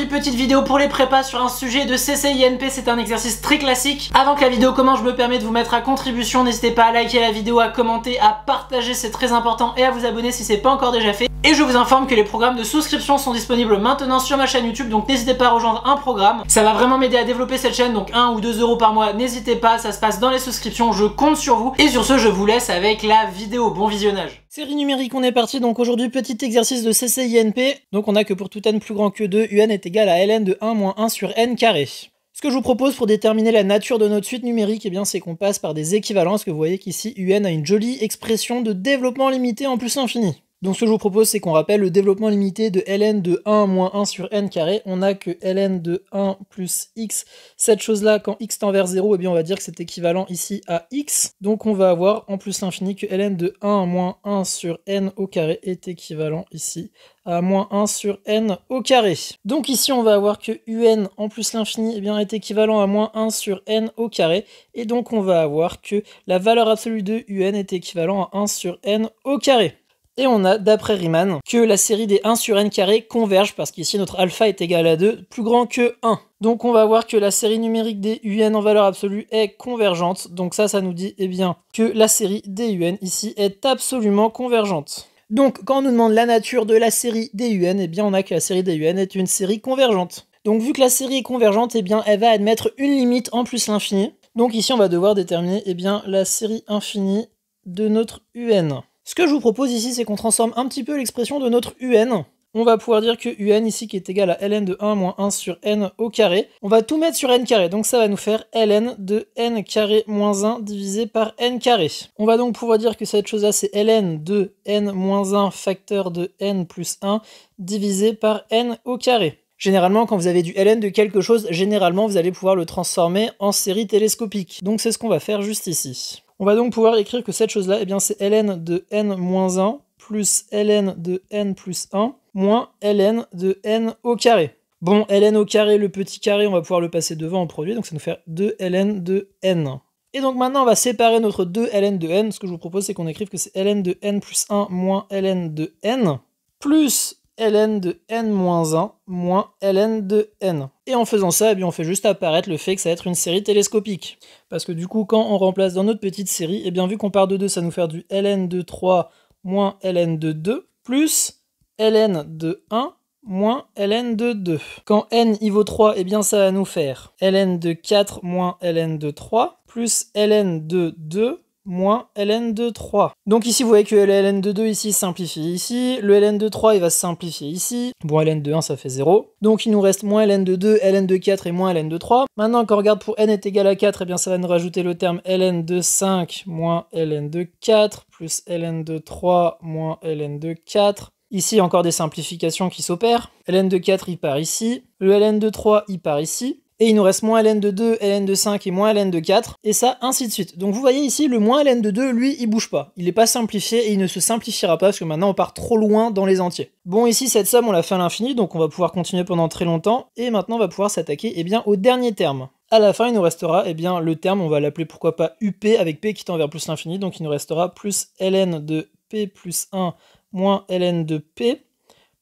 aujourd'hui, petite vidéo pour les prépas sur un sujet de CCINP, c'est un exercice très classique. Avant que la vidéo commence, je me permets de vous mettre à contribution, n'hésitez pas à liker la vidéo, à commenter, à partager, c'est très important, et à vous abonner si c'est pas encore déjà fait. Et je vous informe que les programmes de souscription sont disponibles maintenant sur ma chaîne YouTube, donc n'hésitez pas à rejoindre un programme. Ça va vraiment m'aider à développer cette chaîne, donc 1 ou 2 euros par mois, n'hésitez pas, ça se passe dans les souscriptions, je compte sur vous. Et sur ce, je vous laisse avec la vidéo, bon visionnage. Série numérique, on est parti, donc aujourd'hui petit exercice de CCINP. Donc on a que pour tout n plus grand que 2, un est égal à ln de 1 moins 1 sur n carré. Ce que je vous propose pour déterminer la nature de notre suite numérique, eh bien c'est qu'on passe par des équivalences, que vous voyez qu'ici un a une jolie expression de développement limité en plus infini. Donc ce que je vous propose, c'est qu'on rappelle le développement limité de ln de 1 moins 1 sur n carré. On a que ln de 1 plus x. Cette chose-là, quand x tend vers 0, eh bien on va dire que c'est équivalent ici à x. Donc on va avoir en plus l'infini que ln de 1 moins 1 sur n au carré est équivalent ici à moins 1 sur n au carré. Donc ici on va avoir que un en plus l'infini eh bien est équivalent à moins 1 sur n au carré. Et donc on va avoir que la valeur absolue de un est équivalent à 1 sur n au carré. Et on a, d'après Riemann, que la série des 1 sur n carré converge, parce qu'ici notre alpha est égal à 2, plus grand que 1. Donc on va voir que la série numérique des un en valeur absolue est convergente. Donc ça nous dit eh bien, que la série des un ici est absolument convergente. Donc quand on nous demande la nature de la série des un, eh bien on a que la série des un est une série convergente. Donc vu que la série est convergente, eh bien elle va admettre une limite en plus l'infini. Donc ici on va devoir déterminer eh bien, la série infinie de notre un. Ce que je vous propose ici, c'est qu'on transforme un petit peu l'expression de notre un. On va pouvoir dire que un ici, qui est égal à ln de 1 moins 1 sur n au carré, on va tout mettre sur n carré, donc ça va nous faire ln de n carré moins 1 divisé par n carré. On va donc pouvoir dire que cette chose-là, c'est ln de n moins 1 facteur de n plus 1 divisé par n au carré. Généralement, quand vous avez du ln de quelque chose, généralement, vous allez pouvoir le transformer en série télescopique. Donc c'est ce qu'on va faire juste ici. On va donc pouvoir écrire que cette chose-là, eh bien c'est ln de n moins 1 plus ln de n plus 1 moins ln de n au carré. Bon, ln au carré, le petit carré, on va pouvoir le passer devant en produit, donc ça nous fait 2 ln de n. Et donc maintenant, on va séparer notre 2 ln de n. Ce que je vous propose, c'est qu'on écrive que c'est ln de n plus 1 moins ln de n plus ln de n moins 1 moins ln de n. Et en faisant ça, eh bien, on fait juste apparaître le fait que ça va être une série télescopique. Parce que du coup, quand on remplace dans notre petite série, eh bien, vu qu'on part de 2, ça nous fait du ln de 3 moins ln de 2 plus ln de 1 moins ln de 2. Quand n y vaut 3, eh bien, ça va nous faire ln de 4 moins ln de 3 plus ln de 2 moins ln de 3. Donc ici, vous voyez que le ln de 2 ici simplifie ici, le ln de 3 il va se simplifier ici, bon ln de 1 ça fait 0, donc il nous reste moins ln de 2, ln de 4 et moins ln de 3. Maintenant quand on regarde pour n est égal à 4, eh bien ça va nous rajouter le terme ln de 5 moins ln de 4 plus ln de 3 moins ln de 4. Ici encore des simplifications qui s'opèrent, ln de 4 il part ici, le ln de 3 il part ici, et il nous reste moins ln de 2, ln de 5 et moins ln de 4, et ça, ainsi de suite. Donc vous voyez ici, le moins ln de 2, lui, il bouge pas. Il n'est pas simplifié et il ne se simplifiera pas, parce que maintenant on part trop loin dans les entiers. Bon, ici, cette somme, on l'a fait à l'infini, donc on va pouvoir continuer pendant très longtemps, et maintenant on va pouvoir s'attaquer eh bien, au dernier terme. À la fin, il nous restera eh bien, le terme, on va l'appeler pourquoi pas up, avec p qui tend vers plus l'infini, donc il nous restera plus ln de p plus 1 moins ln de p,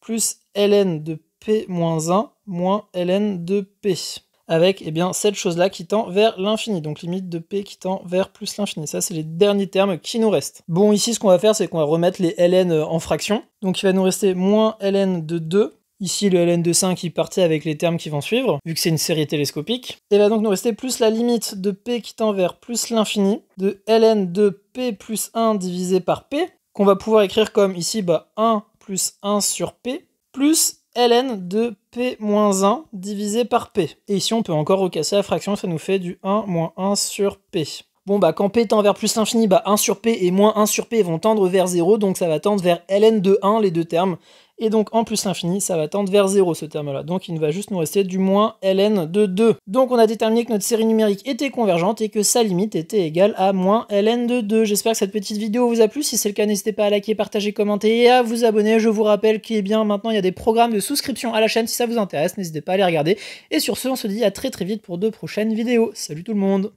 plus ln de p moins 1 moins ln de p. Avec eh bien, cette chose-là qui tend vers l'infini, donc limite de p qui tend vers plus l'infini. Ça, c'est les derniers termes qui nous restent. Bon, ici, ce qu'on va faire, c'est qu'on va remettre les ln en fractions. Donc, il va nous rester moins ln de 2. Ici, le ln de 5, il partait avec les termes qui vont suivre, vu que c'est une série télescopique. Et il va donc nous rester plus la limite de p qui tend vers plus l'infini, de ln de p plus 1 divisé par p, qu'on va pouvoir écrire comme ici, 1 plus 1 sur p, plus ln de p moins 1 divisé par p. Et ici, on peut encore recasser la fraction, ça nous fait du 1 moins 1 sur p. Bon, quand p tend vers plus l'infini, 1 sur p et moins 1 sur p vont tendre vers 0, donc ça va tendre vers ln de 1, les deux termes. Et donc, en plus l'infini, ça va tendre vers 0, ce terme-là. Donc, il va juste nous rester du moins ln de 2. Donc, on a déterminé que notre série numérique était convergente et que sa limite était égale à moins ln de 2. J'espère que cette petite vidéo vous a plu. Si c'est le cas, n'hésitez pas à liker, partager, commenter et à vous abonner. Je vous rappelle qu'il bien maintenant, il y a des programmes de souscription à la chaîne. Si ça vous intéresse, n'hésitez pas à les regarder. Et sur ce, on se dit à très vite pour de prochaines vidéos. Salut tout le monde!